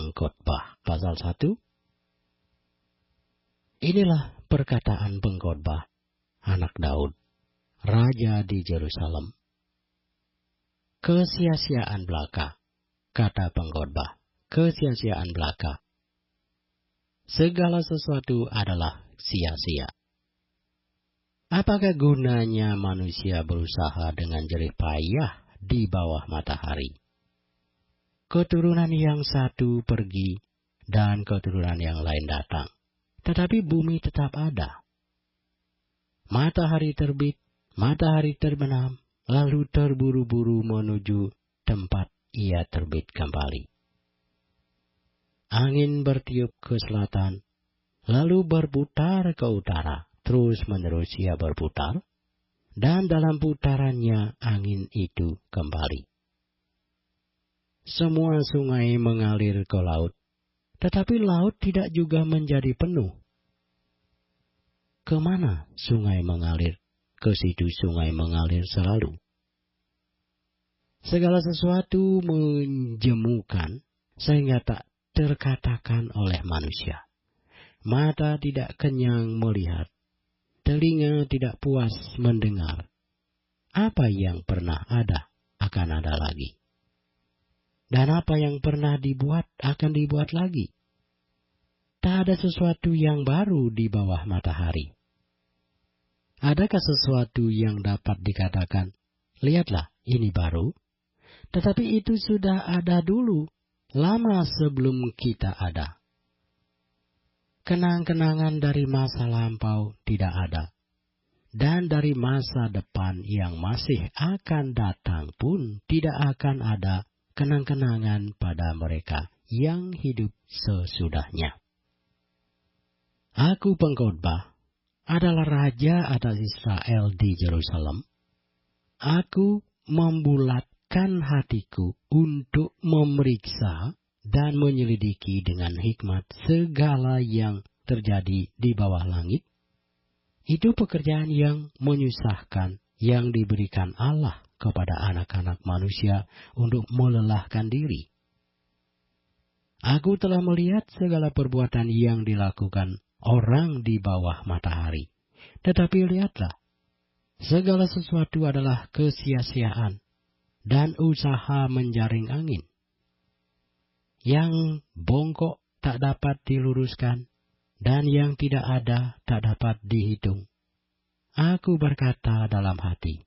Pengkhotbah pasal 1. Inilah perkataan pengkhotbah, anak Daud, raja di Yerusalem. Kesia-siaan belaka, kata pengkhotbah, kesia-siaan belaka. Segala sesuatu adalah sia-sia. Apakah gunanya manusia berusaha dengan jerih payah di bawah matahari? Keturunan yang satu pergi dan keturunan yang lain datang, tetapi bumi tetap ada. Matahari terbit, matahari terbenam, lalu terburu-buru menuju tempat ia terbit kembali. Angin bertiup ke selatan, lalu berputar ke utara, terus-menerus ia berputar, dan dalam putarannya angin itu kembali. Semua sungai mengalir ke laut, tetapi laut tidak juga menjadi penuh. Kemana sungai mengalir? Ke situ sungai mengalir selalu. Segala sesuatu menjemukan sehingga tak terkatakan oleh manusia. Mata tidak kenyang melihat, telinga tidak puas mendengar. Apa yang pernah ada akan ada lagi. Dan apa yang pernah dibuat akan dibuat lagi. Tak ada sesuatu yang baru di bawah matahari. Adakah sesuatu yang dapat dikatakan, lihatlah ini baru? Tetapi itu sudah ada dulu, lama sebelum kita ada. Kenang-kenangan dari masa lampau tidak ada. Dan dari masa depan yang masih akan datang pun tidak akan ada kenang-kenangan pada mereka yang hidup sesudahnya. Aku pengkhotbah adalah raja atas Israel di Yerusalem. Aku membulatkan hatiku untuk memeriksa dan menyelidiki dengan hikmat segala yang terjadi di bawah langit. Itu pekerjaan yang menyusahkan yang diberikan Allah kepada anak-anak manusia untuk melelahkan diri. Aku telah melihat segala perbuatan yang dilakukan orang di bawah matahari. Tetapi lihatlah, segala sesuatu adalah kesia-siaan dan usaha menjaring angin. Yang bongkok tak dapat diluruskan, dan yang tidak ada tak dapat dihitung. Aku berkata dalam hati,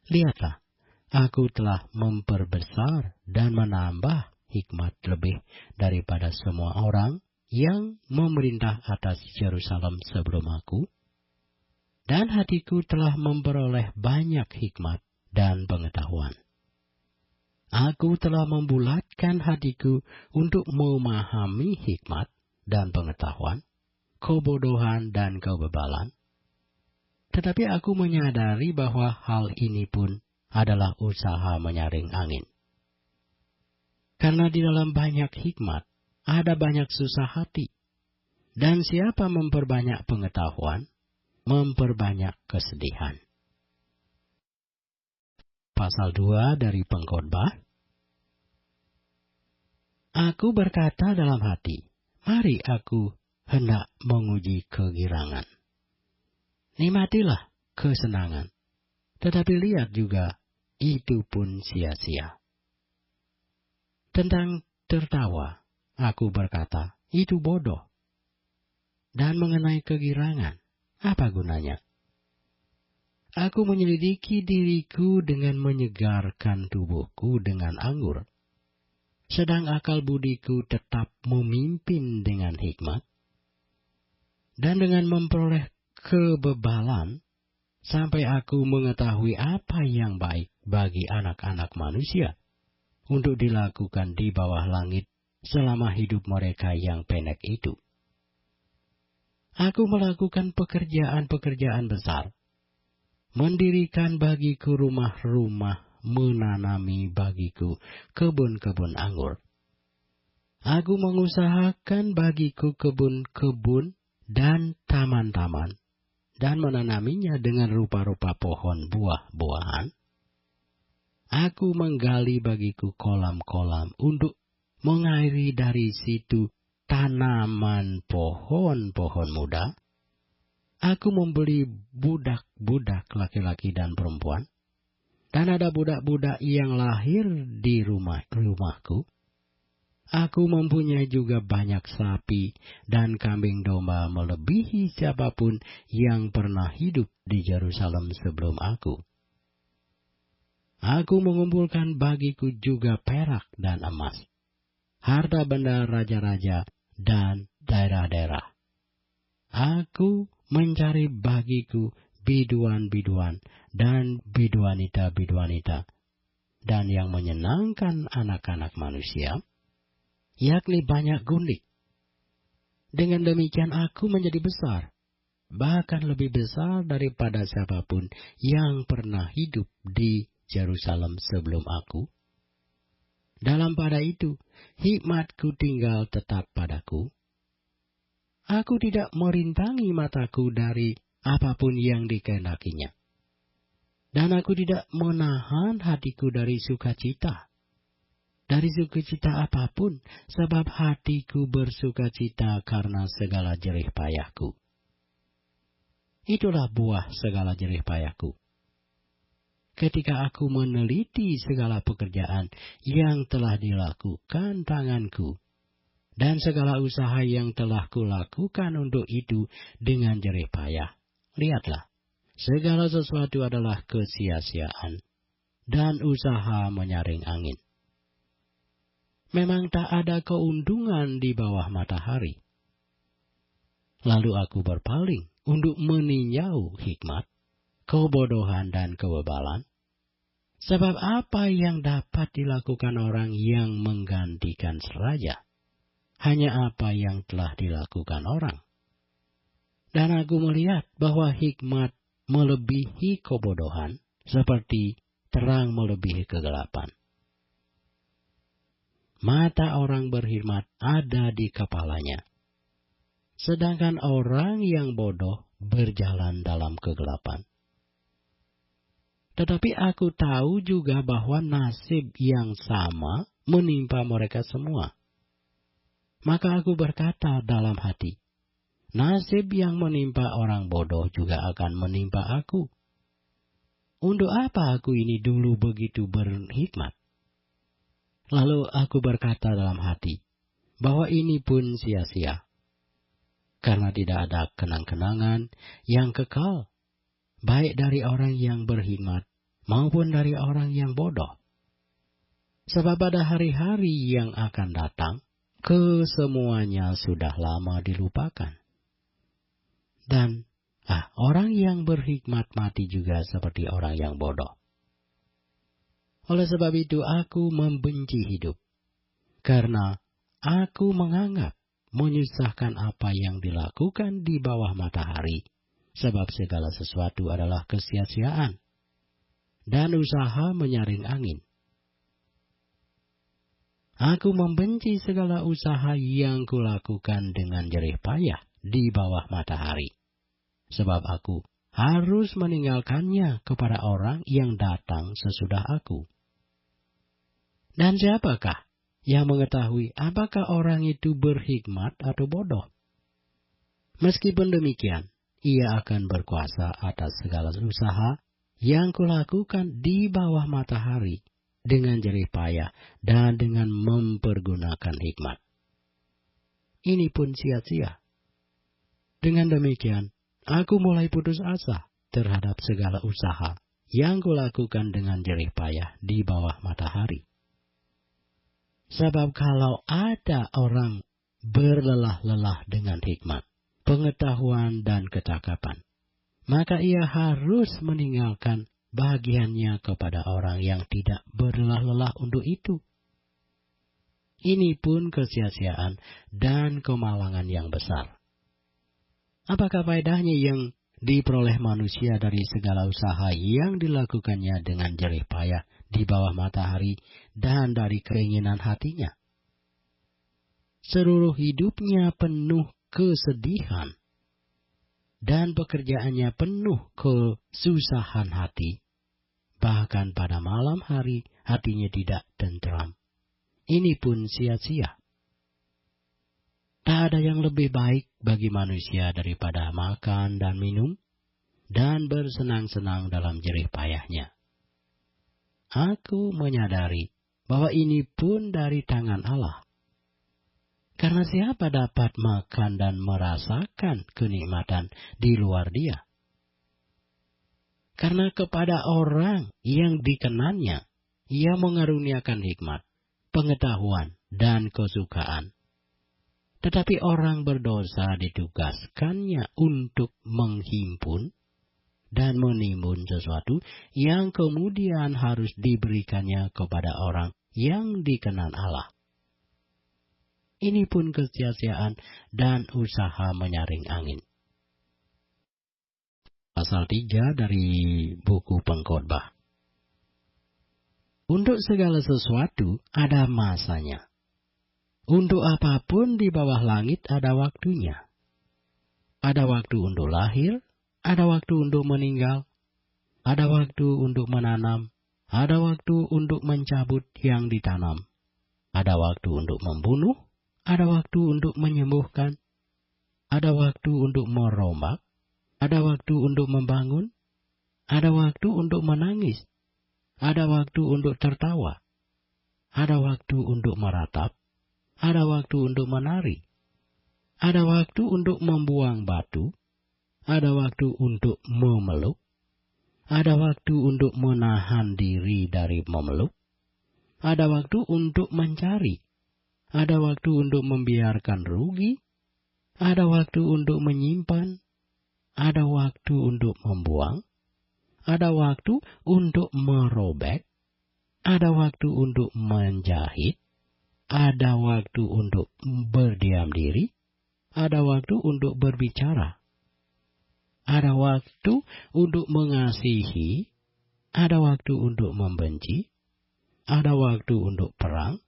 lihatlah, aku telah memperbesar dan menambah hikmat lebih daripada semua orang yang memerintah atas Yerusalem sebelum aku. Dan hatiku telah memperoleh banyak hikmat dan pengetahuan. Aku telah membulatkan hatiku untuk memahami hikmat dan pengetahuan, kebodohan dan kebebalan. Tetapi aku menyadari bahwa hal ini pun adalah usaha menyaring angin. Karena di dalam banyak hikmat, ada banyak susah hati. Dan siapa memperbanyak pengetahuan, memperbanyak kesedihan. Pasal 2 dari Pengkhotbah. Aku berkata dalam hati, mari aku hendak menguji kegirangan. Nikmatilah kesenangan, tetapi lihat juga, itu pun sia-sia. Tentang tertawa, aku berkata, itu bodoh. Dan mengenai kegirangan, apa gunanya? Aku menyelidiki diriku dengan menyegarkan tubuhku dengan anggur. Sedang akal budiku tetap memimpin dengan hikmat. Dan dengan memperoleh kebebalan, sampai aku mengetahui apa yang baik bagi anak-anak manusia untuk dilakukan di bawah langit selama hidup mereka yang pendek itu. Aku melakukan pekerjaan-pekerjaan besar, mendirikan bagiku rumah-rumah, menanami bagiku kebun-kebun anggur. Aku mengusahakan bagiku kebun-kebun dan taman-taman, dan menanaminya dengan rupa-rupa pohon buah-buahan. Aku menggali bagiku kolam-kolam untuk mengairi dari situ tanaman pohon-pohon muda. Aku membeli budak-budak laki-laki dan perempuan, dan ada budak-budak yang lahir di rumahku. Aku mempunyai juga banyak sapi dan kambing domba melebihi siapapun yang pernah hidup di Yerusalem sebelum aku. Aku mengumpulkan bagiku juga perak dan emas, harta benda raja-raja dan daerah-daerah. Aku mencari bagiku biduan-biduan dan biduanita-biduanita, dan yang menyenangkan anak-anak manusia, yakni banyak gundik. Dengan demikian aku menjadi besar, bahkan lebih besar daripada siapapun yang pernah hidup di Yerusalem sebelum aku. Dalam pada itu, hikmatku tinggal tetap padaku. Aku tidak merintangi mataku dari apapun yang dikehendakinya. Dan aku tidak menahan hatiku dari sukacita. Dari sukacita apapun, sebab hatiku bersukacita karena segala jerih payahku. Itulah buah segala jerih payahku. Ketika aku meneliti segala pekerjaan yang telah dilakukan tanganku, dan segala usaha yang telah kulakukan untuk itu dengan jerih payah, lihatlah, segala sesuatu adalah kesia-siaan, dan usaha menyaring angin. Memang tak ada keuntungan di bawah matahari. Lalu aku berpaling untuk meninjau hikmat, kebodohan dan kebebalan. Sebab apa yang dapat dilakukan orang yang menggantikan raja? Hanya apa yang telah dilakukan orang. Dan aku melihat bahwa hikmat melebihi kebodohan, seperti terang melebihi kegelapan. Mata orang berhikmat ada di kepalanya, sedangkan orang yang bodoh berjalan dalam kegelapan. Tetapi aku tahu juga bahwa nasib yang sama menimpa mereka semua. Maka aku berkata dalam hati, nasib yang menimpa orang bodoh juga akan menimpa aku. Untuk apa aku ini dulu begitu berhikmat? Lalu aku berkata dalam hati, bahwa ini pun sia-sia. Karena tidak ada kenang-kenangan yang kekal, baik dari orang yang berhikmat maupun dari orang yang bodoh. Sebab pada hari-hari yang akan datang, kesemuanya sudah lama dilupakan. Dan orang yang berhikmat mati juga seperti orang yang bodoh. Oleh sebab itu aku membenci hidup, karena aku menganggap menyusahkan apa yang dilakukan di bawah matahari, sebab segala sesuatu adalah kesia-siaan, dan usaha menyaring angin. Aku membenci segala usaha yang kulakukan dengan jerih payah di bawah matahari, sebab aku harus meninggalkannya kepada orang yang datang sesudah aku. Dan siapakah yang mengetahui apakah orang itu berhikmat atau bodoh? Meskipun demikian, ia akan berkuasa atas segala usaha yang kulakukan di bawah matahari dengan jerih payah dan dengan mempergunakan hikmat. Ini pun sia-sia. Dengan demikian, aku mulai putus asa terhadap segala usaha yang kulakukan dengan jerih payah di bawah matahari. Sebab kalau ada orang berlelah-lelah dengan hikmat, pengetahuan dan ketakapan, maka ia harus meninggalkan bagiannya kepada orang yang tidak berlelah-lelah untuk itu. Ini pun kesia-siaan dan kemalangan yang besar. Apakah faedahnya yang diperoleh manusia dari segala usaha yang dilakukannya dengan jerih payah di bawah matahari dan dari keinginan hatinya? Seluruh hidupnya penuh kesedihan, dan pekerjaannya penuh kesusahan hati. Bahkan pada malam hari hatinya tidak tentram. ini pun sia-sia. Tak ada yang lebih baik bagi manusia daripada makan dan minum, dan bersenang-senang dalam jerih payahnya. Aku menyadari bahwa ini pun dari tangan Allah. Karena siapa dapat makan dan merasakan kenikmatan di luar Dia? Karena kepada orang yang dikenannya, Ia mengaruniakan hikmat, pengetahuan, dan kesukaan. Tetapi orang berdosa ditugaskannya untuk menghimpun dan menimbun sesuatu yang kemudian harus diberikannya kepada orang yang dikenan Allah. Ini pun kesia-siaan dan usaha menyaring angin. Pasal 3 dari buku Pengkhotbah. Untuk segala sesuatu ada masanya. Untuk apapun di bawah langit ada waktunya. Ada waktu untuk lahir, ada waktu untuk meninggal, ada waktu untuk menanam, ada waktu untuk mencabut yang ditanam, ada waktu untuk membunuh, ada waktu untuk menyembuhkan, ada waktu untuk merombak, ada waktu untuk membangun, ada waktu untuk menangis, ada waktu untuk tertawa, ada waktu untuk meratap, ada waktu untuk menari, ada waktu untuk membuang batu, ada waktu untuk memeluk, ada waktu untuk menahan diri dari memeluk, ada waktu untuk mencari, ada waktu untuk membiarkan rugi, ada waktu untuk menyimpan, ada waktu untuk membuang, ada waktu untuk merobek, ada waktu untuk menjahit, ada waktu untuk berdiam diri, ada waktu untuk berbicara, ada waktu untuk mengasihi, ada waktu untuk membenci, ada waktu untuk perang,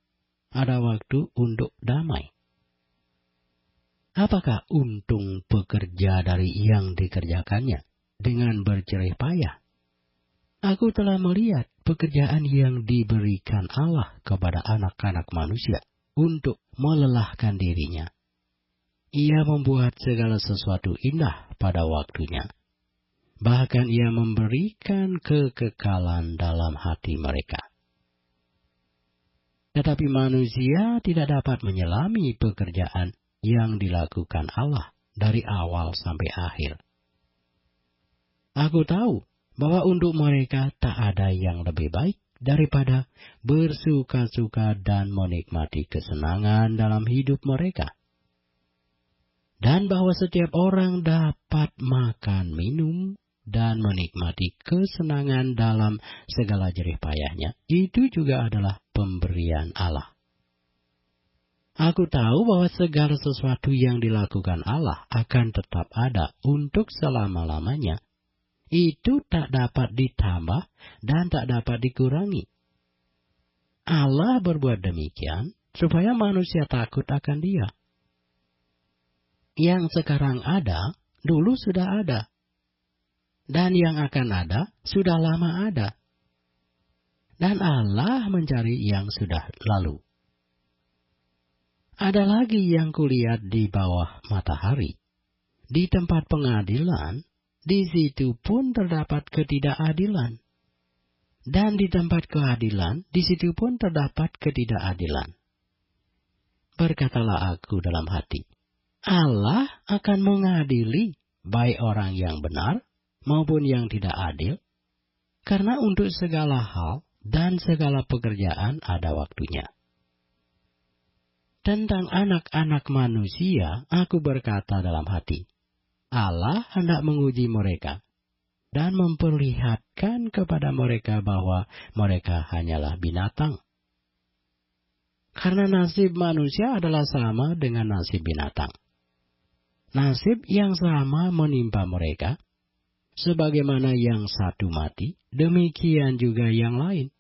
ada waktu untuk damai. Apakah untung pekerja dari yang dikerjakannya dengan berjerih payah? Aku telah melihat pekerjaan yang diberikan Allah kepada anak-anak manusia untuk melelahkan dirinya. Ia membuat segala sesuatu indah pada waktunya. Bahkan ia memberikan kekekalan dalam hati mereka. Tetapi manusia tidak dapat menyelami pekerjaan yang dilakukan Allah dari awal sampai akhir. Aku tahu bahwa untuk mereka tak ada yang lebih baik daripada bersuka-suka dan menikmati kesenangan dalam hidup mereka. Dan bahwa setiap orang dapat makan, minum, dan menikmati kesenangan dalam segala jerih payahnya, itu juga adalah pemberian Allah. Aku tahu bahwa segala sesuatu yang dilakukan Allah akan tetap ada untuk selama-lamanya. Itu tak dapat ditambah dan tak dapat dikurangi. Allah berbuat demikian supaya manusia takut akan Dia. Yang sekarang ada, dulu sudah ada. Dan yang akan ada, sudah lama ada. Dan Allah mencari yang sudah lalu. Ada lagi yang kulihat di bawah matahari. Di tempat pengadilan, di situ pun terdapat ketidakadilan. Dan di tempat keadilan, di situ pun terdapat ketidakadilan. Berkatalah aku dalam hati, Allah akan mengadili baik orang yang benar maupun yang tidak adil, karena untuk segala hal dan segala pekerjaan ada waktunya. Tentang anak-anak manusia, aku berkata dalam hati, Allah hendak menguji mereka dan memperlihatkan kepada mereka bahwa mereka hanyalah binatang. Karena nasib manusia adalah sama dengan nasib binatang. Nasib yang sama menimpa mereka. Sebagaimana yang satu mati, demikian juga yang lain.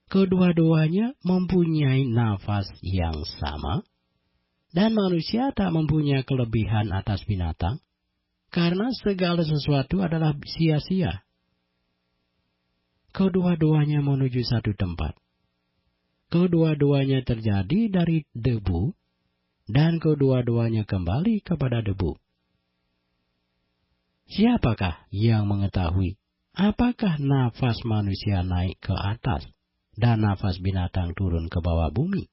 Kedua-duanya mempunyai nafas yang sama, dan manusia tak mempunyai kelebihan atas binatang, karena segala sesuatu adalah sia-sia. Kedua-duanya menuju satu tempat. kedua-duanya terjadi dari debu, dan kedua-duanya kembali kepada debu. Siapakah yang mengetahui apakah nafas manusia naik ke atas dan nafas binatang turun ke bawah bumi?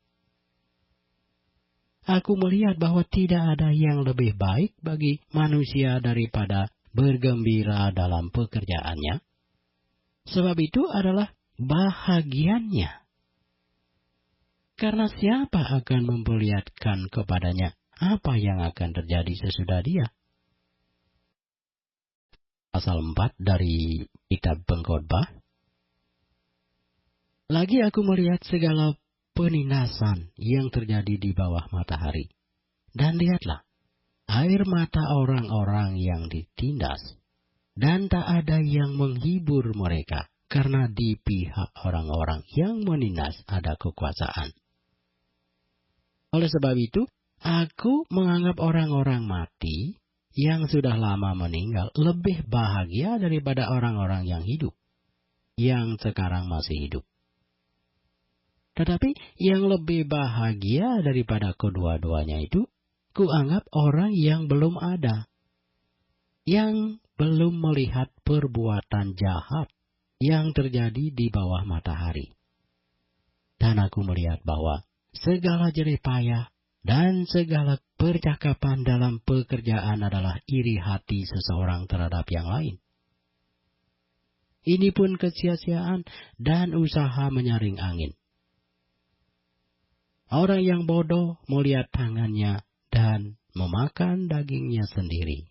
Aku melihat bahwa tidak ada yang lebih baik bagi manusia daripada bergembira dalam pekerjaannya. Sebab itu adalah bahagiannya. Karena siapa akan memperlihatkan kepadanya apa yang akan terjadi sesudah dia? Pasal 4 dari kitab Pengkhotbah. Lagi aku melihat segala penindasan yang terjadi di bawah matahari. Dan lihatlah, air mata orang-orang yang ditindas, dan tak ada yang menghibur mereka, karena di pihak orang-orang yang menindas ada kekuasaan. Oleh sebab itu, aku menganggap orang-orang mati yang sudah lama meninggal lebih bahagia daripada orang-orang yang hidup, yang sekarang masih hidup. Tetapi yang lebih bahagia daripada kedua-duanya itu, kuanggap orang yang belum ada, yang belum melihat perbuatan jahat yang terjadi di bawah matahari. Dan aku melihat bahwa segala jerih payah dan segala percakapan dalam pekerjaan adalah iri hati seseorang terhadap yang lain. Ini pun kesia-siaan dan usaha menyaring angin. Orang yang bodoh melihat tangannya dan memakan dagingnya sendiri.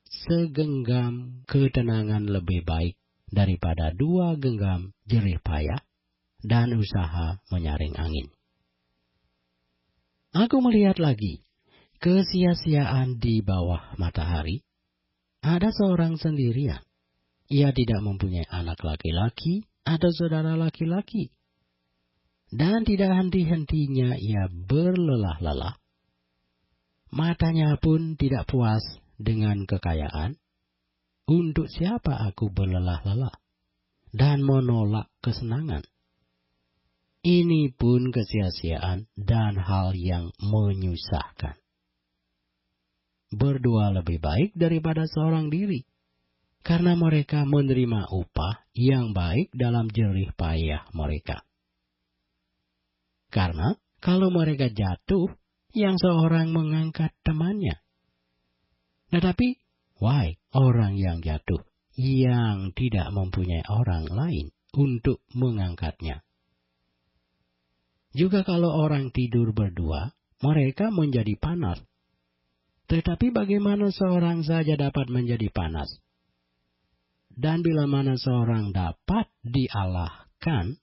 Segenggam ketenangan lebih baik daripada 2 genggam jerih payah dan usaha menyaring angin. Aku melihat lagi kesia-siaan di bawah matahari. Ada seorang sendirian. Ia tidak mempunyai anak laki-laki atau saudara laki-laki. Dan tidak henti-hentinya ia berlelah-lelah. Matanya pun tidak puas dengan kekayaan. Untuk siapa aku berlelah-lelah dan menolak kesenangan? Ini pun kesia-siaan dan hal yang menyusahkan. Berdua lebih baik daripada seorang diri, karena mereka menerima upah yang baik dalam jerih payah mereka. Karena kalau mereka jatuh, yang seorang mengangkat temannya. Tetapi, wahai orang yang jatuh, yang tidak mempunyai orang lain untuk mengangkatnya. Juga kalau orang tidur berdua, mereka menjadi panas. Tetapi bagaimana seorang saja dapat menjadi panas? Dan bila mana seorang dapat dialahkan,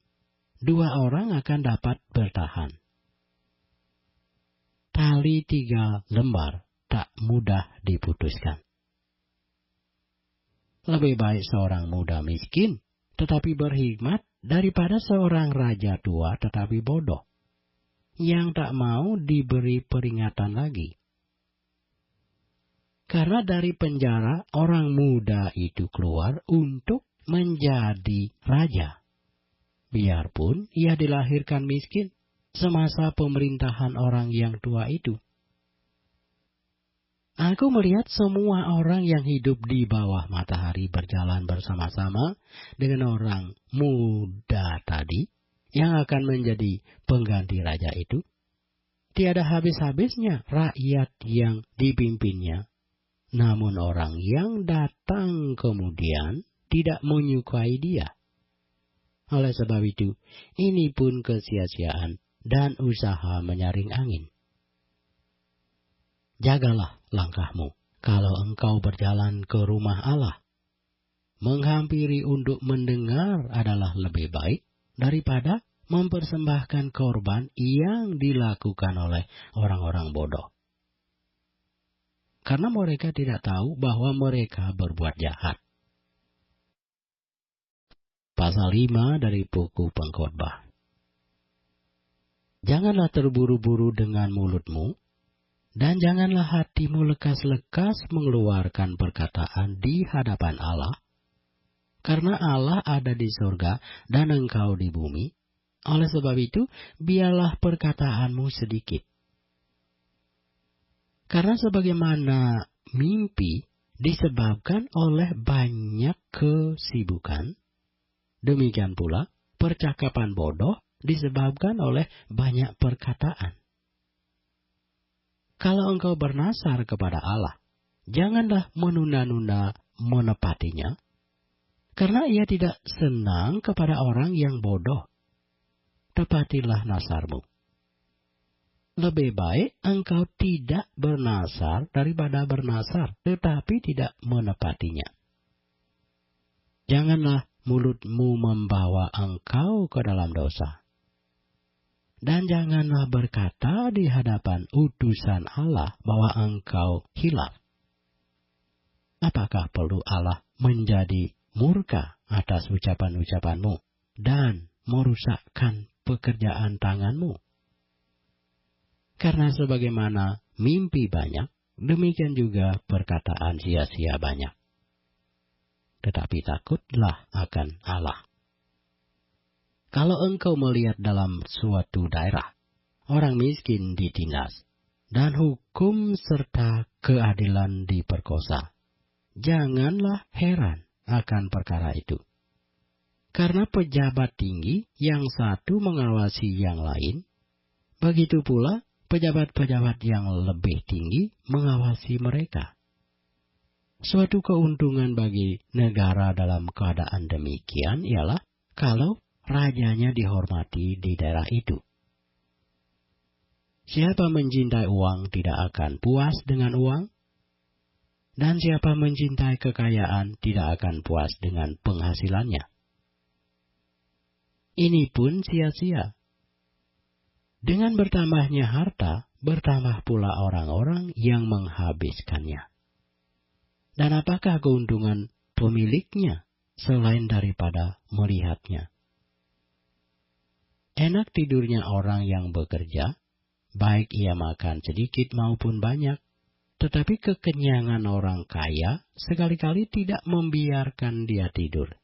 2 orang akan dapat bertahan. Tali 3 lembar tak mudah diputuskan. Lebih baik seorang muda miskin, tetapi berhikmat, daripada seorang raja tua tetapi bodoh, yang tak mau diberi peringatan lagi. Karena dari penjara orang muda itu keluar untuk menjadi raja. Biarpun ia dilahirkan miskin semasa pemerintahan orang yang tua itu. Aku melihat semua orang yang hidup di bawah matahari berjalan bersama-sama dengan orang muda tadi yang akan menjadi pengganti raja itu. Tiada habis-habisnya rakyat yang dipimpinnya. Namun orang yang datang kemudian tidak menyukai dia. Oleh sebab itu, ini pun kesia-siaan dan usaha menyaring angin. Jagalah langkahmu kalau engkau berjalan ke rumah Allah. Menghampiri untuk mendengar adalah lebih baik daripada mempersembahkan korban yang dilakukan oleh orang-orang bodoh. Karena mereka tidak tahu bahwa mereka berbuat jahat. Pasal 5 dari buku Pengkhotbah. Janganlah terburu-buru dengan mulutmu, dan janganlah hatimu lekas-lekas mengeluarkan perkataan di hadapan Allah, karena Allah ada di surga dan engkau di bumi. Oleh sebab itu, biarlah perkataanmu sedikit. Karena sebagaimana mimpi disebabkan oleh banyak kesibukan, demikian pula percakapan bodoh disebabkan oleh banyak perkataan. Kalau engkau bernasar kepada Allah, janganlah menunda-nunda menepatinya, karena ia tidak senang kepada orang yang bodoh. Tepatilah nasarmu. Lebih baik engkau tidak bernasar daripada bernasar, tetapi tidak menepatinya. Janganlah mulutmu membawa engkau ke dalam dosa. Dan janganlah berkata di hadapan utusan Allah bahwa engkau hilaf. Apakah perlu Allah menjadi murka atas ucapan-ucapanmu dan merusakkan pekerjaan tanganmu? Karena sebagaimana mimpi banyak, demikian juga perkataan sia-sia banyak. Tetapi takutlah akan Allah. Kalau engkau melihat dalam suatu daerah, orang miskin ditindas, dan hukum serta keadilan diperkosa, janganlah heran akan perkara itu. Karena pejabat tinggi yang satu mengawasi yang lain, begitu pula pejabat-pejabat yang lebih tinggi mengawasi mereka. Suatu keuntungan bagi negara dalam keadaan demikian ialah kalau rajanya dihormati di daerah itu. Siapa mencintai uang tidak akan puas dengan uang, dan siapa mencintai kekayaan tidak akan puas dengan penghasilannya. Ini pun sia-sia. Dengan bertambahnya harta, bertambah pula orang-orang yang menghabiskannya. Dan apakah keuntungan pemiliknya selain daripada melihatnya? Enak tidurnya orang yang bekerja, baik ia makan sedikit maupun banyak, tetapi kekenyangan orang kaya sekali-kali tidak membiarkan dia tidur.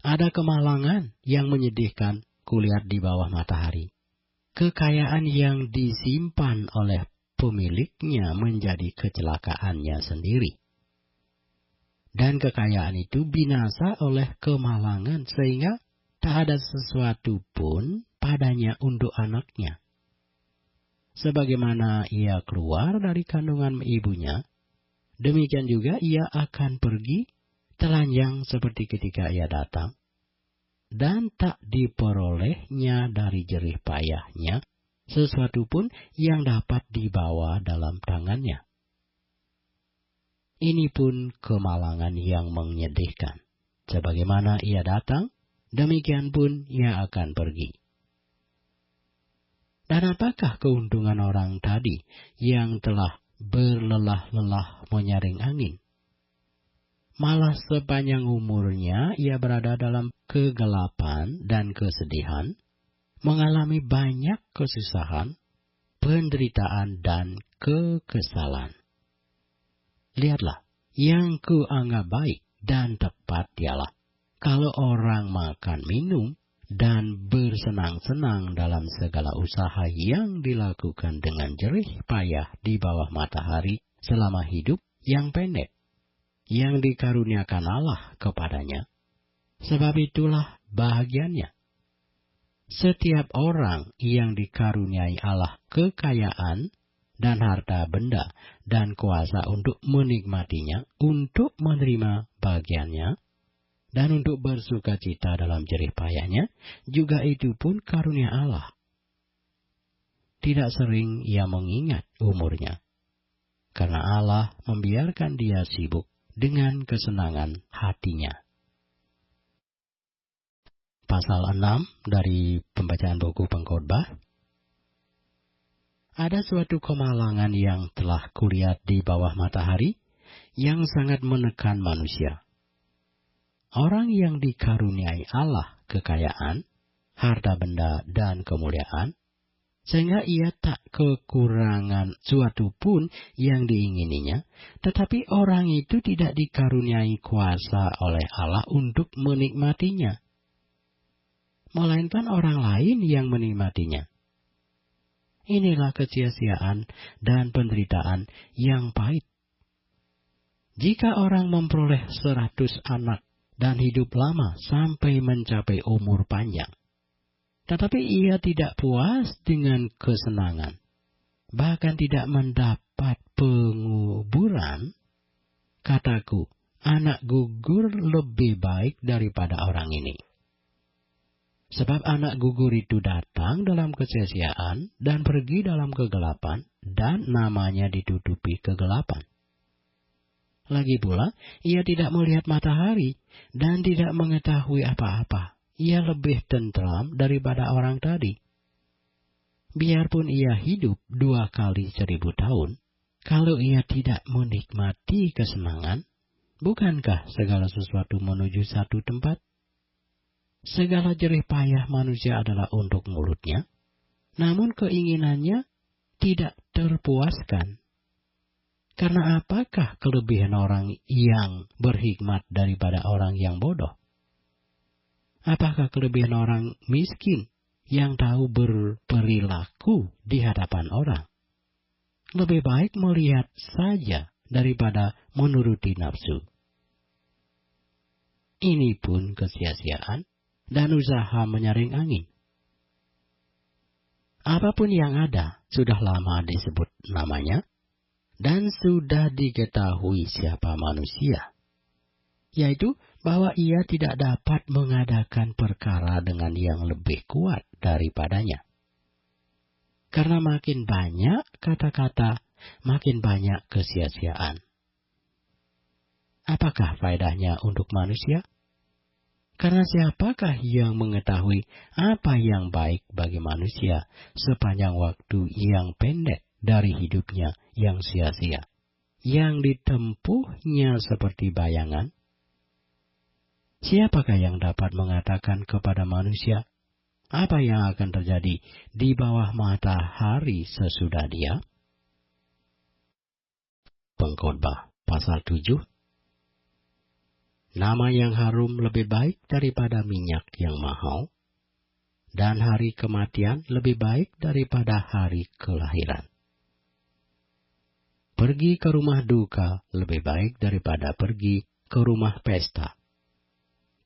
Ada kemalangan yang menyedihkan kulihat di bawah matahari. Kekayaan yang disimpan oleh pemiliknya menjadi kecelakaannya sendiri. Dan kekayaan itu binasa oleh kemalangan sehingga tak ada sesuatu pun padanya untuk anaknya. Sebagaimana ia keluar dari kandungan ibunya, demikian juga ia akan pergi telanjang seperti ketika ia datang, dan tak diperolehnya dari jerih payahnya sesuatu pun yang dapat dibawa dalam tangannya. Ini pun kemalangan yang menyedihkan. Sebagaimana ia datang, demikian pun ia akan pergi. Dan apakah keuntungan orang tadi yang telah berlelah-lelah menyaring angin? Malah sepanjang umurnya ia berada dalam kegelapan dan kesedihan, mengalami banyak kesusahan, penderitaan dan kekesalan. Lihatlah, yang kuanggap baik dan tepat ialah kalau orang makan minum dan bersenang-senang dalam segala usaha yang dilakukan dengan jerih payah di bawah matahari selama hidup yang pendek, yang dikaruniakan Allah kepadanya. Sebab itulah bahagiannya. Setiap orang yang dikaruniai Allah kekayaan dan harta benda dan kuasa untuk menikmatinya, untuk menerima bagiannya, dan untuk bersuka cita dalam jerih payahnya, juga itu pun karunia Allah. Tidak sering ia mengingat umurnya, karena Allah membiarkan dia sibuk dengan kesenangan hatinya. Pasal 6 dari pembacaan buku Pengkhotbah. Ada suatu kemalangan yang telah kulihat di bawah matahari yang sangat menekan manusia. Orang yang dikaruniai Allah kekayaan, harta benda dan kemuliaan, sehingga ia tak kekurangan suatu pun yang diingininya, tetapi orang itu tidak dikaruniai kuasa oleh Allah untuk menikmatinya. melainkan orang lain yang menikmatinya. Inilah kesia-siaan dan penderitaan yang pahit. Jika orang memperoleh 100 anak dan hidup lama sampai mencapai umur panjang, tetapi ia tidak puas dengan kesenangan, bahkan tidak mendapat penguburan, kataku, anak gugur lebih baik daripada orang ini. Sebab anak gugur itu datang dalam kesia-siaan dan pergi dalam kegelapan, dan namanya ditutupi kegelapan. Lagi pula, ia tidak melihat matahari dan tidak mengetahui apa-apa. Ia lebih tentram daripada orang tadi. Biarpun ia hidup 2 kali 1000 tahun, kalau ia tidak menikmati kesenangan, bukankah segala sesuatu menuju satu tempat? Segala jerih payah manusia adalah untuk mulutnya, namun keinginannya tidak terpuaskan. Karena apakah kelebihan orang yang berhikmat daripada orang yang bodoh? Apakah kelebihan orang miskin yang tahu berperilaku di hadapan orang? Lebih baik melihat saja daripada menuruti nafsu. Ini pun kesia-siaan dan usaha menyaring angin. Apapun yang ada sudah lama disebut namanya, dan sudah diketahui siapa manusia, yaitu bahwa ia tidak dapat mengadakan perkara dengan yang lebih kuat daripadanya. Karena makin banyak kata-kata, makin banyak kesia-siaan. Apakah faedahnya untuk manusia? Karena siapakah yang mengetahui apa yang baik bagi manusia sepanjang waktu yang pendek dari hidupnya yang sia-sia, yang ditempuhnya seperti bayangan? Siapakah yang dapat mengatakan kepada manusia apa yang akan terjadi di bawah matahari sesudah dia? Pengkhotbah pasal 7. Nama yang harum lebih baik daripada minyak yang mahal, dan hari kematian lebih baik daripada hari kelahiran. Pergi ke rumah duka lebih baik daripada pergi ke rumah pesta,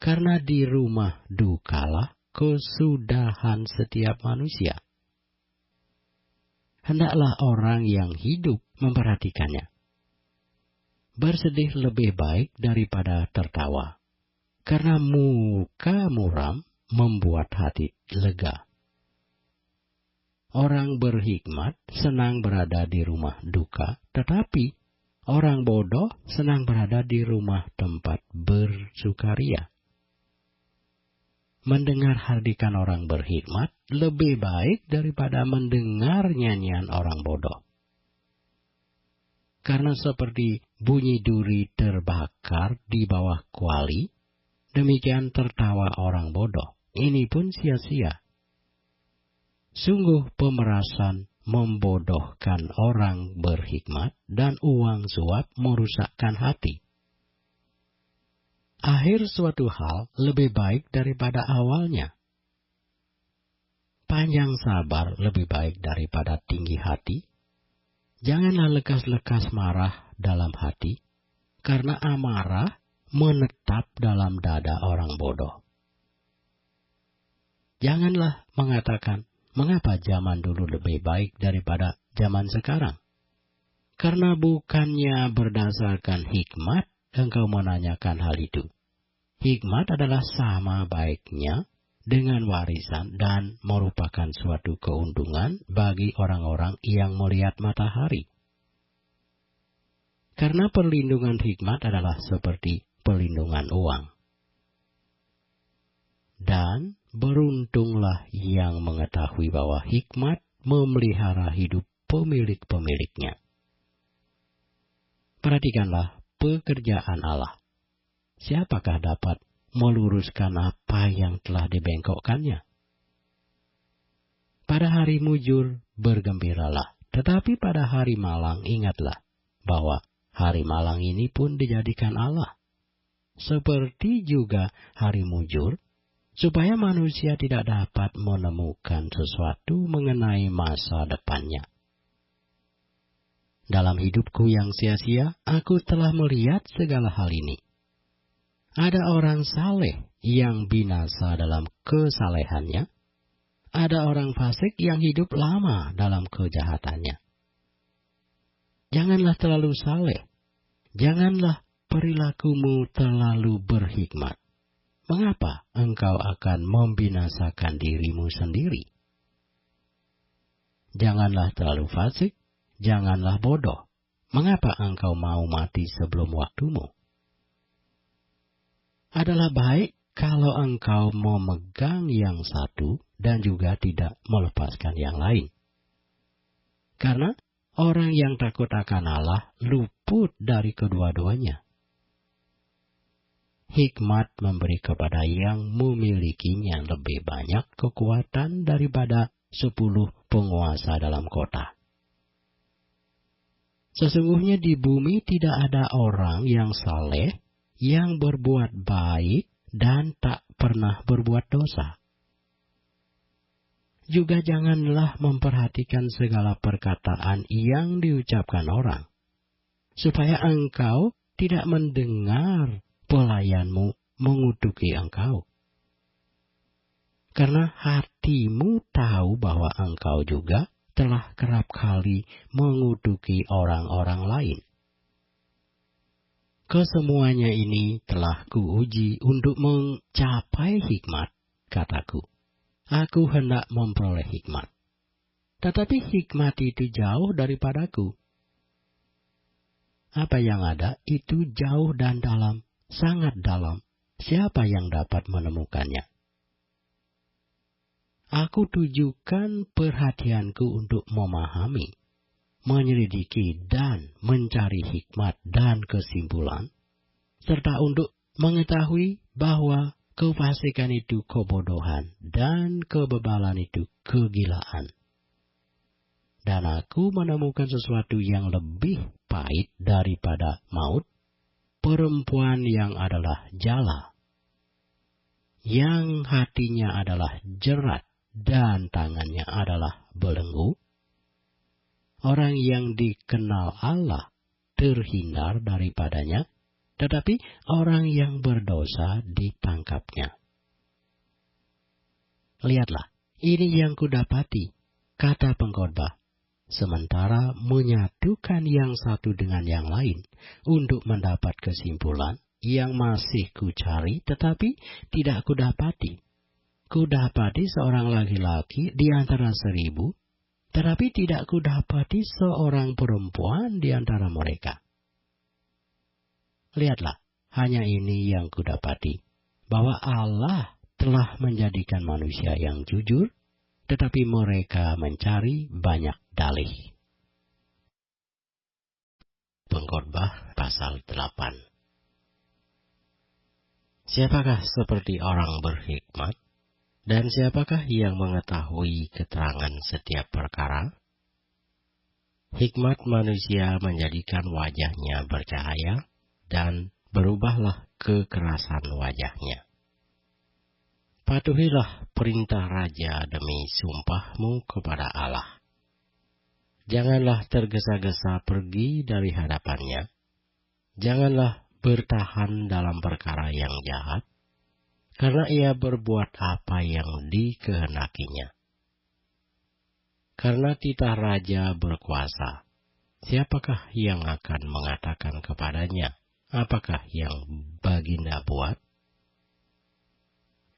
karena di rumah dukalah kesudahan setiap manusia. Hendaklah orang yang hidup memperhatikannya. Bersedih lebih baik daripada tertawa, karena muka muram membuat hati lega. Orang berhikmat senang berada di rumah duka, tetapi orang bodoh senang berada di rumah tempat bersukaria. Mendengar hardikan orang berhikmat lebih baik daripada mendengar nyanyian orang bodoh. Karena seperti bunyi duri terbakar di bawah kuali, demikian tertawa orang bodoh. Ini pun sia-sia. Sungguh pemerasan membodohkan orang berhikmat, dan uang suap merusakkan hati. Akhir suatu hal lebih baik daripada awalnya. Panjang sabar lebih baik daripada tinggi hati. Janganlah lekas-lekas marah dalam hati, karena amarah menetap dalam dada orang bodoh. Janganlah mengatakan, mengapa zaman dulu lebih baik daripada zaman sekarang? Karena bukannya berdasarkan hikmat engkau menanyakan hal itu. Hikmat adalah sama baiknya dengan warisan dan merupakan suatu keuntungan bagi orang-orang yang melihat matahari. Karena perlindungan hikmat adalah seperti perlindungan uang. Dan beruntunglah yang mengetahui bahwa hikmat memelihara hidup pemilik-pemiliknya. Perhatikanlah pekerjaan Allah. Siapakah dapat meluruskan apa yang telah dibengkokkannya? Pada hari mujur bergembiralah, tetapi pada hari malang ingatlah bahwa hari malang ini pun dijadikan Allah. Seperti juga hari mujur, supaya manusia tidak dapat menemukan sesuatu mengenai masa depannya. Dalam hidupku yang sia-sia, aku telah melihat segala hal ini. Ada orang saleh yang binasa dalam kesalehannya. Ada orang fasik yang hidup lama dalam kejahatannya. Janganlah terlalu saleh. Janganlah perilakumu terlalu berhikmat. Mengapa engkau akan membinasakan dirimu sendiri? Janganlah terlalu fasik. Janganlah bodoh. Mengapa engkau mau mati sebelum waktumu? Adalah baik kalau engkau memegang yang satu dan juga tidak melepaskan yang lain. Karena orang yang takut akan Allah luput dari kedua-duanya. Hikmat memberi kepada yang memilikinya lebih banyak kekuatan daripada 10 penguasa dalam kota. Sesungguhnya di bumi tidak ada orang yang saleh, yang berbuat baik dan tak pernah berbuat dosa. Juga janganlah memperhatikan segala perkataan yang diucapkan orang, supaya engkau tidak mendengar pelayanmu mengutuki engkau. Karena hatimu tahu bahwa engkau juga telah kerap kali mengutuki orang-orang lain. Kesemuanya ini telah kuuji untuk mencapai hikmat, kataku. Aku hendak memperoleh hikmat. Tetapi hikmat itu jauh daripadaku. Apa yang ada itu jauh dan dalam, sangat dalam. Siapa yang dapat menemukannya? Aku tujukan perhatianku untuk memahami, menyelidiki dan mencari hikmat dan kesimpulan, serta untuk mengetahui bahwa kefasikan itu kebodohan dan kebebalan itu kegilaan. Dan aku menemukan sesuatu yang lebih pahit daripada maut, perempuan yang adalah jala, yang hatinya adalah jerat dan tangannya adalah belenggu. Orang yang dikenal Allah terhindar daripadanya, tetapi orang yang berdosa ditangkapnya. Lihatlah, ini yang kudapati, kata pengkhotbah, sementara menyatukan yang satu dengan yang lain untuk mendapat kesimpulan yang masih kucari tetapi tidak kudapati. Kudapati seorang laki-laki di antara 1000, tetapi tidak kudapati seorang perempuan di antara mereka. Lihatlah, hanya ini yang kudapati, bahwa Allah telah menjadikan manusia yang jujur, tetapi mereka mencari banyak dalih. Pengkhotbah pasal 8. Siapakah seperti orang berhikmat? Dan siapakah yang mengetahui keterangan setiap perkara? Hikmat manusia menjadikan wajahnya bercahaya, dan berubahlah kekerasan wajahnya. Patuhilah perintah raja demi sumpahmu kepada Allah. Janganlah tergesa-gesa pergi dari hadapannya. Janganlah bertahan dalam perkara yang jahat, karena ia berbuat apa yang dikehendakinya. Karena titah raja berkuasa, siapakah yang akan mengatakan kepadanya, apakah yang baginda buat?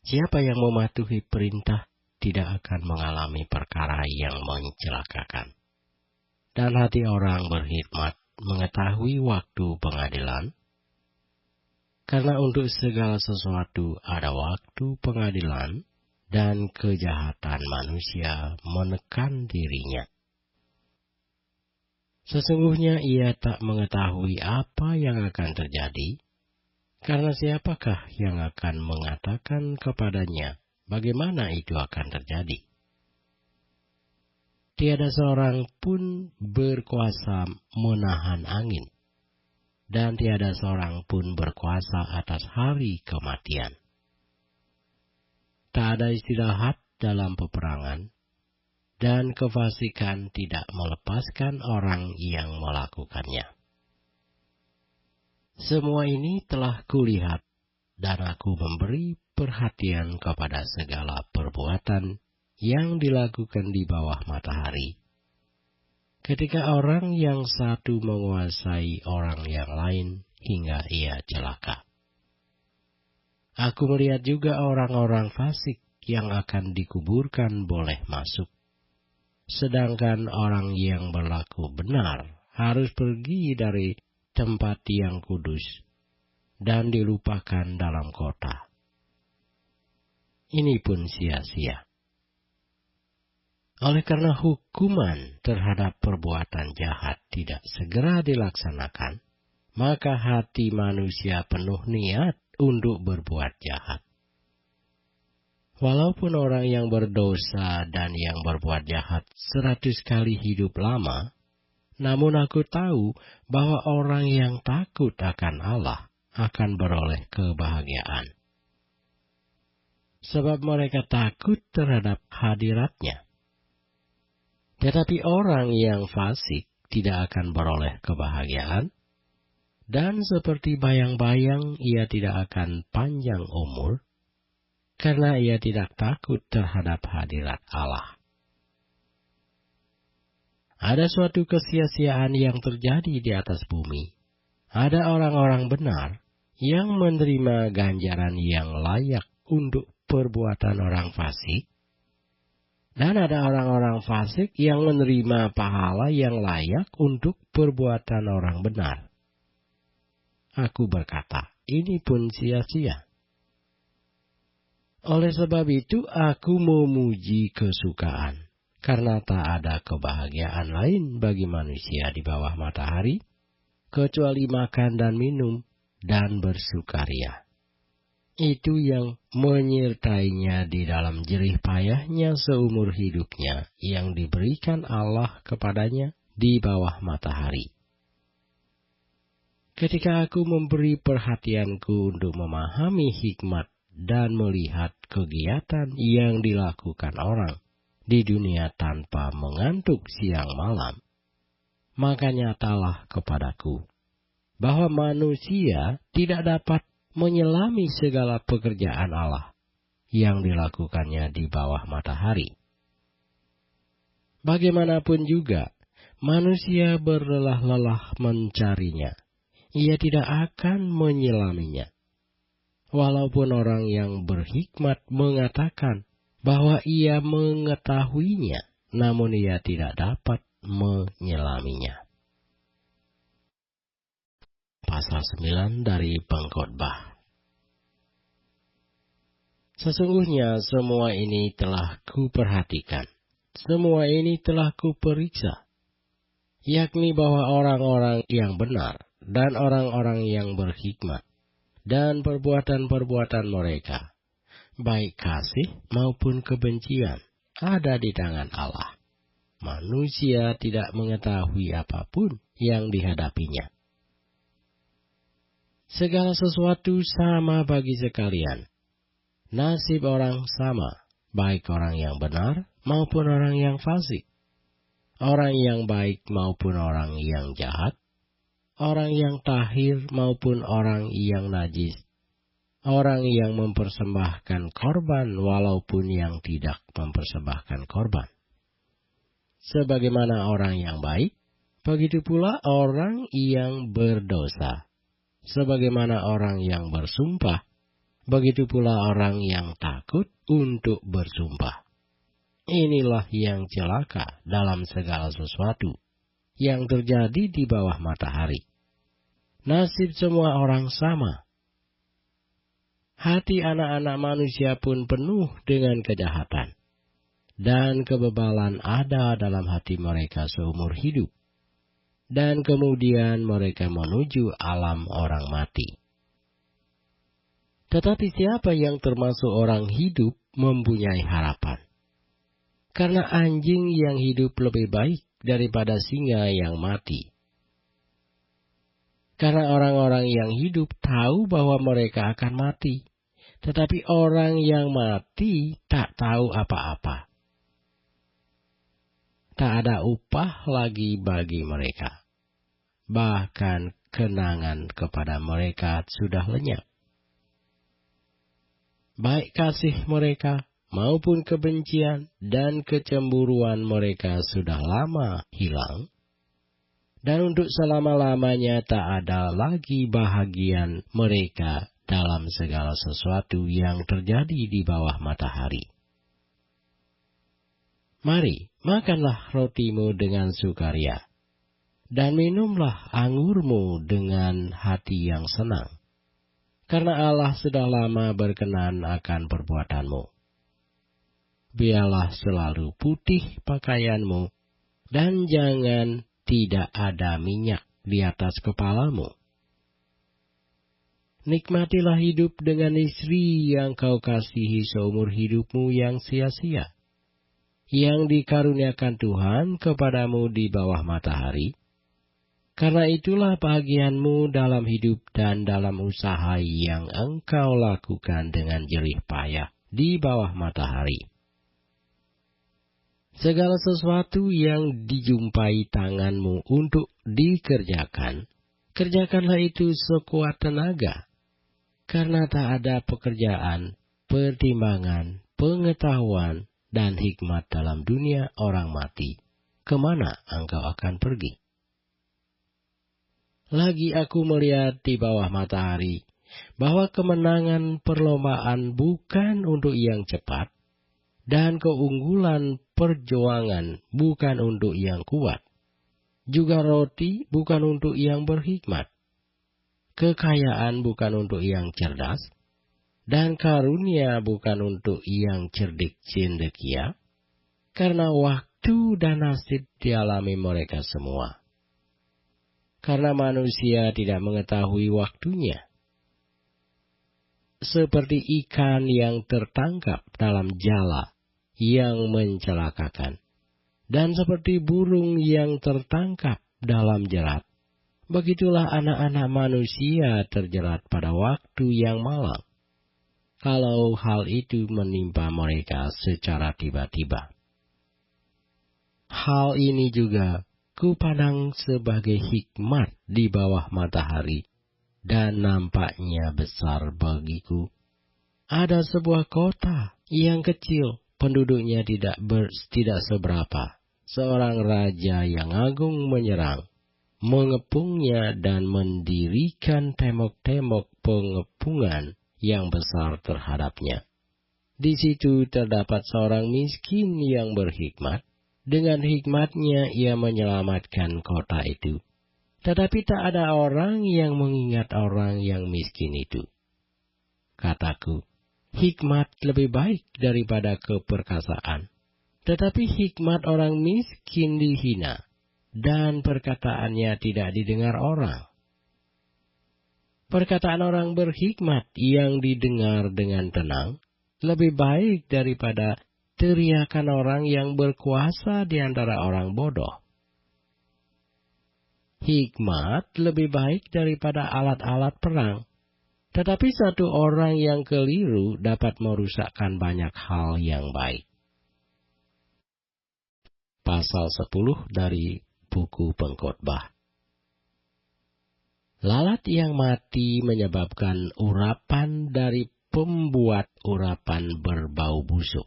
Siapa yang mematuhi perintah tidak akan mengalami perkara yang mencelakakan. Dan hati orang berhikmat mengetahui waktu pengadilan, karena untuk segala sesuatu ada waktu pengadilan, dan kejahatan manusia menekan dirinya. Sesungguhnya ia tak mengetahui apa yang akan terjadi, karena siapakah yang akan mengatakan kepadanya bagaimana itu akan terjadi? Tiada seorang pun berkuasa menahan angin, dan tiada seorang pun berkuasa atas hari kematian. tak ada istirahat dalam peperangan, dan kefasikan tidak melepaskan orang yang melakukannya. Semua ini telah kulihat, dan aku memberi perhatian kepada segala perbuatan yang dilakukan di bawah matahari. Ketika orang yang satu menguasai orang yang lain hingga ia celaka. Aku melihat juga orang-orang fasik yang akan dikuburkan boleh masuk. Sedangkan orang yang berlaku benar harus pergi dari tempat yang kudus dan dilupakan dalam kota. Ini pun sia-sia. Oleh karena hukuman terhadap perbuatan jahat tidak segera dilaksanakan, maka hati manusia penuh niat untuk berbuat jahat. Walaupun orang yang berdosa dan yang berbuat jahat 100 kali hidup lama, namun aku tahu bahwa orang yang takut akan Allah akan beroleh kebahagiaan. Sebab mereka takut terhadap hadirat-Nya. Tetapi orang yang fasik tidak akan beroleh kebahagiaan, dan seperti bayang-bayang ia tidak akan panjang umur, karena ia tidak takut terhadap hadirat Allah. Ada suatu kesia-siaan yang terjadi di atas bumi. Ada orang-orang benar yang menerima ganjaran yang layak untuk perbuatan orang fasik, dan ada orang-orang fasik yang menerima pahala yang layak untuk perbuatan orang benar. Aku berkata, ini pun sia-sia. Oleh sebab itu aku memuji kesukaan, karena tak ada kebahagiaan lain bagi manusia di bawah matahari, kecuali makan dan minum dan bersukaria. Itu yang menyertainya di dalam jerih payahnya seumur hidupnya yang diberikan Allah kepadanya di bawah matahari. Ketika aku memberi perhatianku untuk memahami hikmat dan melihat kegiatan yang dilakukan orang di dunia tanpa mengantuk siang malam, maka nyatalah kepadaku bahwa manusia tidak dapat menyelami segala pekerjaan Allah yang dilakukannya di bawah matahari. Bagaimanapun juga, manusia berlelah-lelah mencarinya. Ia tidak akan menyelaminya. Walaupun orang yang berhikmat mengatakan bahwa ia mengetahuinya, namun ia tidak dapat menyelaminya. Pasal 9 dari Pengkhotbah. Sesungguhnya semua ini telah kuperhatikan, semua ini telah kuperiksa, yakni bahwa orang-orang yang benar dan orang-orang yang berhikmat dan perbuatan-perbuatan mereka, baik kasih maupun kebencian, ada di tangan Allah. Manusia tidak mengetahui apapun yang dihadapinya. Segala sesuatu sama bagi sekalian. Nasib orang sama, baik orang yang benar maupun orang yang fasik. Orang yang baik maupun orang yang jahat. Orang yang tahir maupun orang yang najis. Orang yang mempersembahkan korban walaupun yang tidak mempersembahkan korban. Sebagaimana orang yang baik, begitu pula orang yang berdosa. Sebagaimana orang yang bersumpah, begitu pula orang yang takut untuk bersumpah. Inilah yang celaka dalam segala sesuatu yang terjadi di bawah matahari. Nasib semua orang sama. Hati anak-anak manusia pun penuh dengan kejahatan, dan kebebalan ada dalam hati mereka seumur hidup. Dan kemudian mereka menuju alam orang mati. Tetapi siapa yang termasuk orang hidup mempunyai harapan. Karena anjing yang hidup lebih baik daripada singa yang mati. Karena orang-orang yang hidup tahu bahwa mereka akan mati. tetapi orang yang mati tak tahu apa-apa. Tak ada upah lagi bagi mereka. Bahkan kenangan kepada mereka sudah lenyap. Baik kasih mereka maupun kebencian dan kecemburuan mereka sudah lama hilang. Dan untuk selama-lamanya tak ada lagi bahagian mereka dalam segala sesuatu yang terjadi di bawah matahari. Mari, makanlah rotimu dengan sukaria, dan minumlah anggurmu dengan hati yang senang, karena Allah sudah lama berkenan akan perbuatanmu. Biarlah selalu putih pakaianmu, dan jangan tidak ada minyak di atas kepalamu. Nikmatilah hidup dengan istri yang kau kasihi seumur hidupmu yang sia-sia, yang dikaruniakan Tuhan kepadamu di bawah matahari. Karena itulah bahagianmu dalam hidup dan dalam usaha yang engkau lakukan dengan jerih payah di bawah matahari. Segala sesuatu yang dijumpai tanganmu untuk dikerjakan, kerjakanlah itu sekuat tenaga. Karena tak ada pekerjaan, pertimbangan, pengetahuan, dan hikmat dalam dunia orang mati. Kemana engkau akan pergi? Lagi aku melihat di bawah matahari, bahwa kemenangan perlombaan bukan untuk yang cepat, dan keunggulan perjuangan bukan untuk yang kuat. Juga roti bukan untuk yang berhikmat. Kekayaan bukan untuk yang cerdas. Dan karunia bukan untuk yang cerdik cendekia. Karena waktu dan nasib dialami mereka semua. Karena manusia tidak mengetahui waktunya. Seperti ikan yang tertangkap dalam jala yang mencelakakan, dan seperti burung yang tertangkap dalam jerat, begitulah anak-anak manusia terjerat pada waktu yang malang, kalau hal itu menimpa mereka secara tiba-tiba. Hal ini juga kupandang sebagai hikmat di bawah matahari, dan nampaknya besar bagiku. Ada sebuah kota yang kecil, penduduknya tidak seberapa. Seorang raja yang agung menyerang, mengepungnya dan mendirikan tembok-tembok pengepungan yang besar terhadapnya. Di situ terdapat seorang miskin yang berhikmat. Dengan hikmatnya ia menyelamatkan kota itu. Tetapi tak ada orang yang mengingat orang yang miskin itu. Kataku, hikmat lebih baik daripada keperkasaan. Tetapi hikmat orang miskin dihina, dan perkataannya tidak didengar orang. Perkataan orang berhikmat yang didengar dengan tenang, lebih baik daripada teriakan orang yang berkuasa di antara orang bodoh. Hikmat lebih baik daripada alat-alat perang. Tetapi satu orang yang keliru dapat merusakkan banyak hal yang baik. Pasal 10 dari buku Pengkhotbah. Lalat yang mati menyebabkan urapan dari pembuat urapan berbau busuk.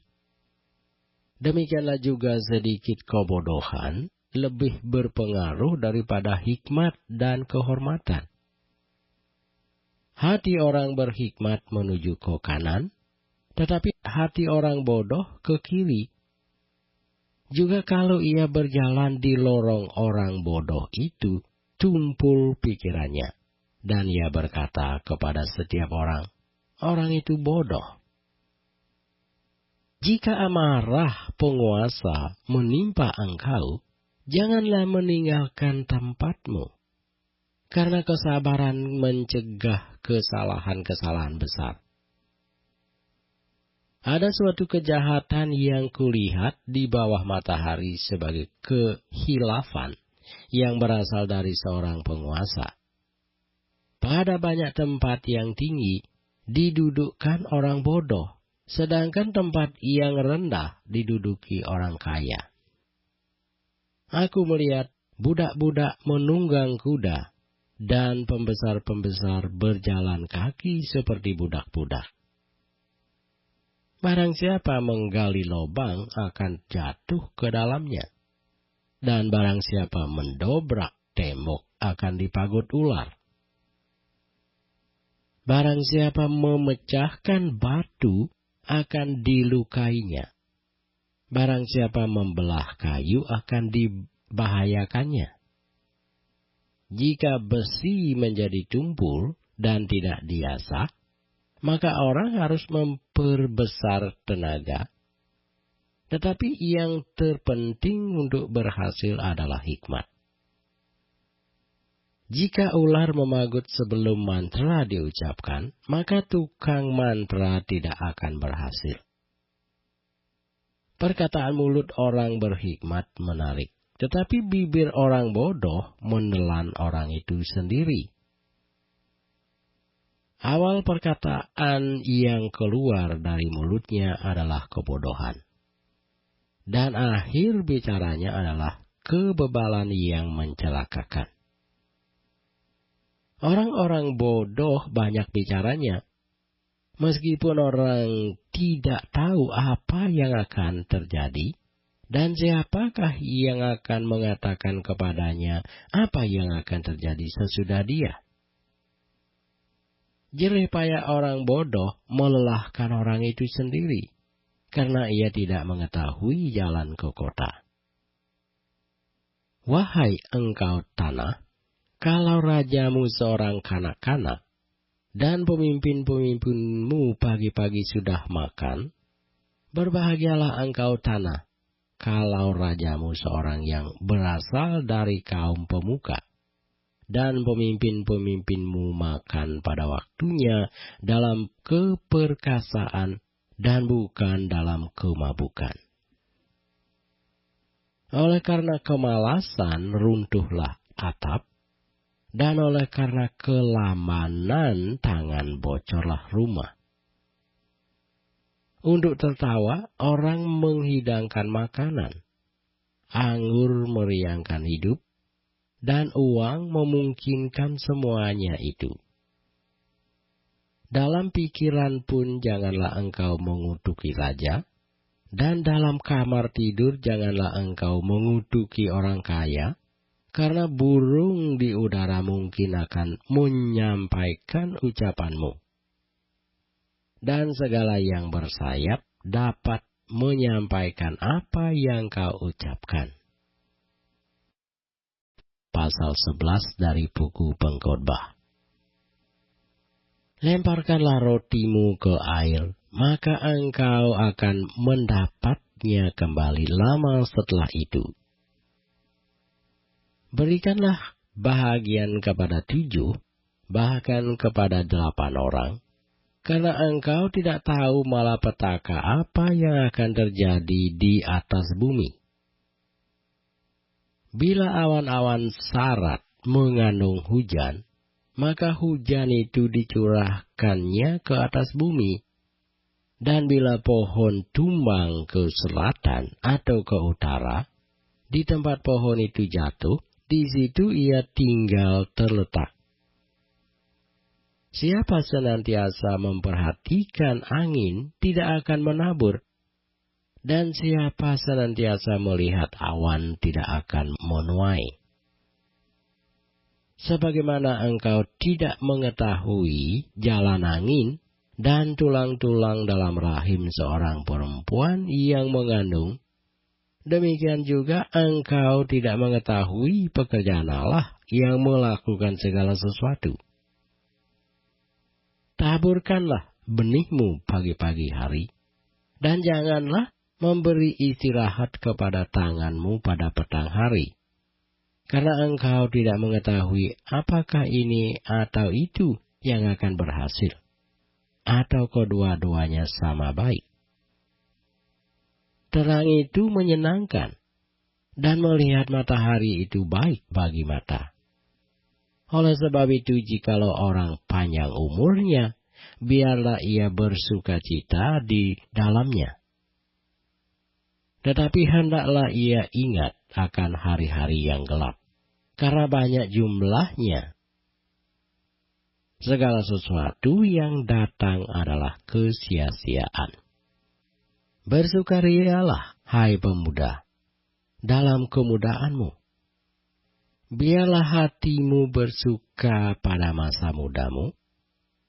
Demikianlah juga sedikit kebodohan lebih berpengaruh daripada hikmat dan kehormatan. Hati orang berhikmat menuju ke kanan, tetapi hati orang bodoh ke kiri. Juga kalau ia berjalan di lorong orang bodoh itu, tumpul pikirannya, dan ia berkata kepada setiap orang, orang itu bodoh. Jika amarah penguasa menimpa engkau, janganlah meninggalkan tempatmu, karena kesabaran mencegah kesalahan-kesalahan besar. Ada suatu kejahatan yang kulihat di bawah matahari sebagai kehilafan yang berasal dari seorang penguasa. Pada banyak tempat yang tinggi, didudukkan orang bodoh, sedangkan tempat yang rendah diduduki orang kaya. Aku melihat budak-budak menunggang kuda, dan pembesar-pembesar berjalan kaki seperti budak-budak. Barang siapa menggali lubang akan jatuh ke dalamnya, dan barang siapa mendobrak tembok akan dipagut ular. Barang siapa memecahkan batu akan dilukainya. Barang siapa membelah kayu akan dibahayakannya. Jika besi menjadi tumpul dan tidak diasah, maka orang harus memperbesar tenaga. Tetapi yang terpenting untuk berhasil adalah hikmat. Jika ular memagut sebelum mantra diucapkan, maka tukang mantra tidak akan berhasil. Perkataan mulut orang berhikmat menarik, tetapi bibir orang bodoh menelan orang itu sendiri. Awal perkataan yang keluar dari mulutnya adalah kebodohan, dan akhir bicaranya adalah kebebalan yang mencelakakan. Orang-orang bodoh banyak bicaranya, meskipun orang tidak tahu apa yang akan terjadi, dan siapakah yang akan mengatakan kepadanya apa yang akan terjadi sesudah dia. Jerih payah orang bodoh melelahkan orang itu sendiri, karena ia tidak mengetahui jalan ke kota. Wahai engkau tanah, kalau rajamu seorang kanak-kanak, dan pemimpin-pemimpinmu pagi-pagi sudah makan, berbahagialah engkau tanah, kalau rajamu seorang yang berasal dari kaum pemuka, dan pemimpin-pemimpinmu makan pada waktunya dalam keperkasaan dan bukan dalam kemabukan. Oleh karena kemalasan runtuhlah atap, dan oleh karena kelamanan tangan bocorlah rumah. Untuk tertawa, orang menghidangkan makanan, anggur meriangkan hidup, dan uang memungkinkan semuanya itu. Dalam pikiran pun janganlah engkau mengutuki raja, dan dalam kamar tidur janganlah engkau mengutuki orang kaya, karena burung di udara mungkin akan menyampaikan ucapanmu. Dan segala yang bersayap dapat menyampaikan apa yang kau ucapkan. Pasal 11 dari buku Pengkhotbah. Lemparkanlah rotimu ke air, maka engkau akan mendapatnya kembali lama setelah itu. Berikanlah bahagian kepada 7, bahkan kepada 8 orang, karena engkau tidak tahu malapetaka apa yang akan terjadi di atas bumi. Bila awan-awan sarat mengandung hujan, maka hujan itu dicurahkannya ke atas bumi. Dan bila pohon tumbang ke selatan atau ke utara, di tempat pohon itu jatuh, di situ ia tinggal terletak. Siapa senantiasa memperhatikan angin tidak akan menabur, dan siapa senantiasa melihat awan tidak akan menuai. Sebagaimana engkau tidak mengetahui jalan angin dan tulang-tulang dalam rahim seorang perempuan yang mengandung, demikian juga engkau tidak mengetahui pekerjaan Allah yang melakukan segala sesuatu. Taburkanlah benihmu pagi-pagi hari, dan janganlah memberi istirahat kepada tanganmu pada petang hari. Karena engkau tidak mengetahui apakah ini atau itu yang akan berhasil, atau kedua-duanya sama baik. Terang itu menyenangkan, dan melihat matahari itu baik bagi mata. Oleh sebab itu, jikalau orang panjang umurnya, biarlah ia bersukacita di dalamnya. Tetapi hendaklah ia ingat akan hari-hari yang gelap, karena banyak jumlahnya. Segala sesuatu yang datang adalah kesia-siaan. Bersukarialah, hai pemuda, dalam kemudaanmu. Biarlah hatimu bersuka pada masa mudamu,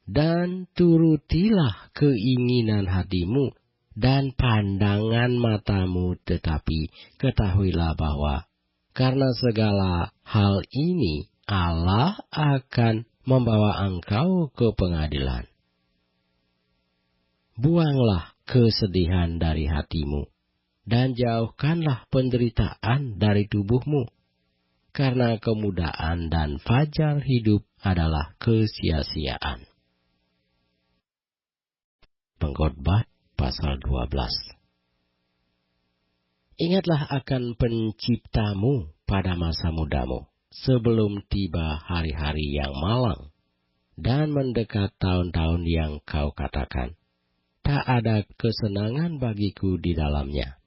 dan turutilah keinginan hatimu dan pandangan matamu, tetapi ketahuilah bahwa karena segala hal ini Allah akan membawa engkau ke pengadilan. Buanglah kesedihan dari hatimu, dan jauhkanlah penderitaan dari tubuhmu, karena kemudahan dan fajar hidup adalah kesia-siaan. Pengkhotbah pasal 12. Ingatlah akan penciptamu pada masa mudamu, sebelum tiba hari-hari yang malang, dan mendekat tahun-tahun yang kau katakan, tak ada kesenangan bagiku di dalamnya.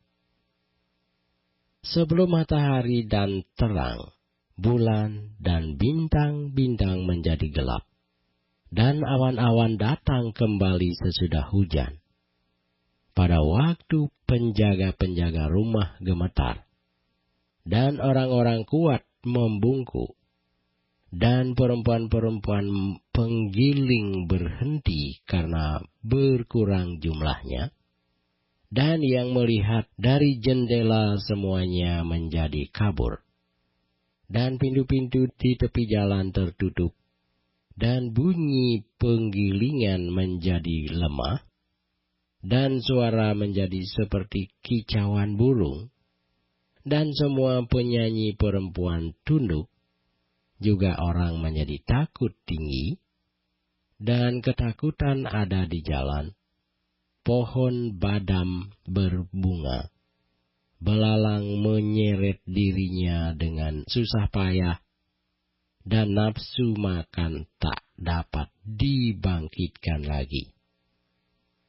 Sebelum matahari dan terang, bulan dan bintang-bintang menjadi gelap, dan awan-awan datang kembali sesudah hujan. Pada waktu penjaga-penjaga rumah gemetar, dan orang-orang kuat membungkuk, dan perempuan-perempuan penggiling berhenti karena berkurang jumlahnya, dan yang melihat dari jendela semuanya menjadi kabur, dan pintu-pintu di tepi jalan tertutup, dan bunyi penggilingan menjadi lemah, dan suara menjadi seperti kicauan burung, dan semua penyanyi perempuan tunduk, juga orang menjadi takut tinggi, dan ketakutan ada di jalan. Pohon badam berbunga, belalang menyeret dirinya dengan susah payah, dan nafsu makan tak dapat dibangkitkan lagi.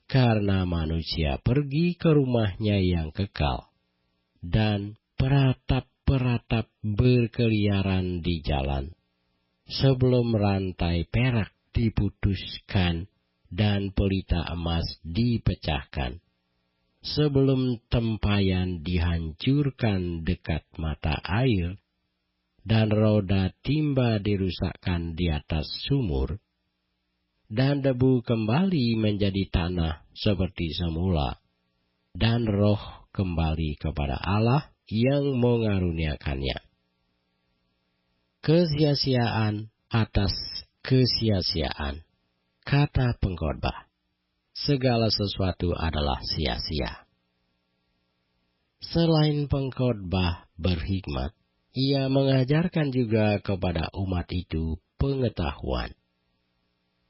Karena manusia pergi ke rumahnya yang kekal, dan peratap-peratap berkeliaran di jalan, sebelum rantai perak diputuskan dan pelita emas dipecahkan, sebelum tempayan dihancurkan dekat mata air, dan roda timba dirusakkan di atas sumur, dan debu kembali menjadi tanah seperti semula, dan roh kembali kepada Allah yang mengaruniakannya. Kesia-siaan atas kesia-siaan. Kata pengkhotbah, segala sesuatu adalah sia-sia. Selain pengkhotbah berhikmat, ia mengajarkan juga kepada umat itu pengetahuan.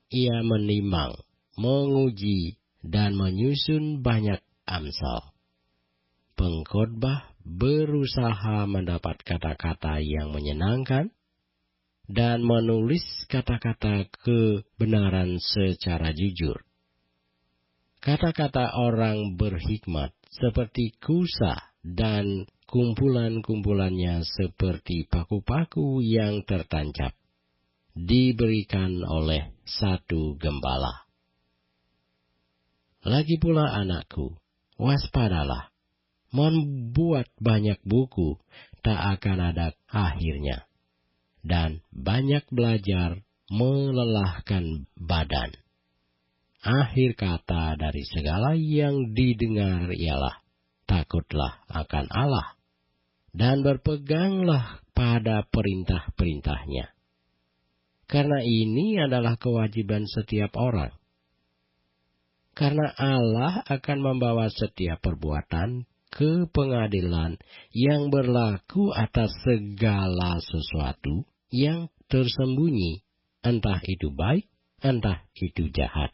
Ia menimbang, menguji, dan menyusun banyak amsal. Pengkhotbah berusaha mendapat kata-kata yang menyenangkan, dan menulis kata-kata kebenaran secara jujur. Kata-kata orang berhikmat seperti kusa, dan kumpulan-kumpulannya seperti paku-paku yang tertancap, diberikan oleh satu gembala. Lagi pula anakku, waspadalah, membuat banyak buku tak akan ada akhirnya, dan banyak belajar melelahkan badan. Akhir kata dari segala yang didengar ialah, takutlah akan Allah, dan berpeganglah pada perintah-perintahnya. Karena ini adalah kewajiban setiap orang. Karena Allah akan membawa setiap perbuatan ke pengadilan yang berlaku atas segala sesuatu yang tersembunyi, entah itu baik, entah itu jahat.